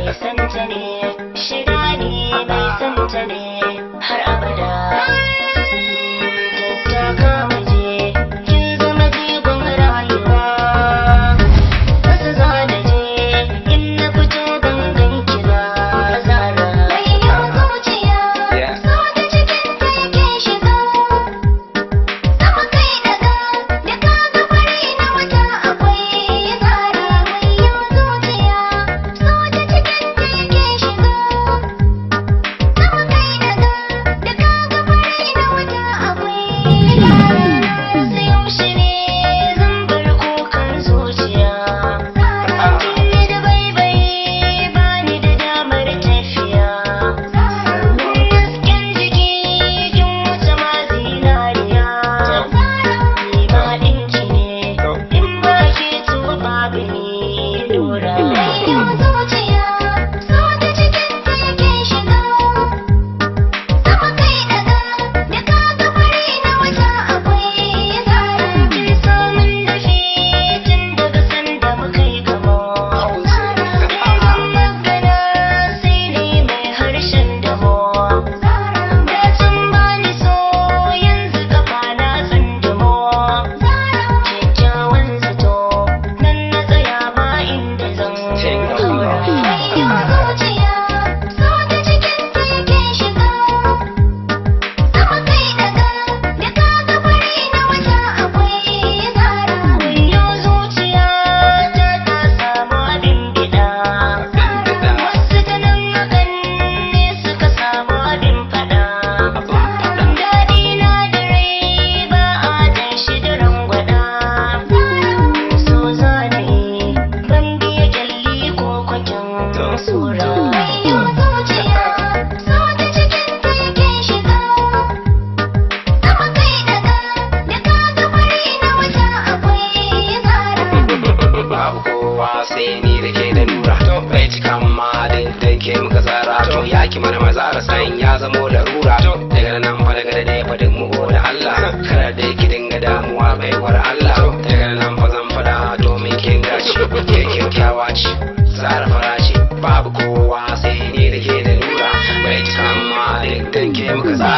mai santa ne, shida ne mai santa ne har abada. Tattaka muje, kin zama jigon rayuwa. Kasa za na je, in na fito gangan kira Zara. Wayo zuciya, so ta cikin ta yake shiga. Sama kai daga, da ka ga fari na wata akwai Zara. Wayo zuciya, so ta cikin ta yake shiga. Sama kai daga, da ka ga fari na wata akwai Zara. Sai yaushe ne zan bar kukan zuciya. Kin yi da baibai, bani da damar tafiya. Hasken jiki, kin wuce ma zinariya. Ni ma ɗinki ne, in ba ke to babu ni Nura. Wayo zuciya, so ta cikin ta yake shiga. Sama kai daga, da ka ga fari na wata akwai Zara. Kin samun dafi tun daga sanda muka yi gamo. Zara, magana sai ni mai harshen damo. Zara, da tun bani so yanzu kafa na tsandamo. Zara, kyakkyawan zato nan na tsaya ba inda zan haura. Wayo zuciya, so ta cikin ta yake shiga. Sama kai daga, da ka ga fari na wata akwai Zara. Wayo zuciya ta samu abin bida. Wasu ta nan hakan ne suka samu abin fada. Daɗi na da rai ba a jan shi da rangwada. So za na yi ban biya kyalli ko kwakin sura. Wayo zuciya, so ta cikin ta yake shiga. Sama kai daga, da ka ga fari na wata akwai Zara. Babu kowa sai ni da ke da Nura. Bai cika ma din ke muka tsara. To yaki mana mazara san ya zamo larura. Daga nan fa daga da fa duk mu da Allah. Kada da ki dinga damuwa baiwar Allah. Daga nan fa zan fada domin kin gaci. Ke kyakkyawa ce, Zara fara ce. Babu kowa sai ni da ke da Nura. Bai cika ma din ke muka tsara.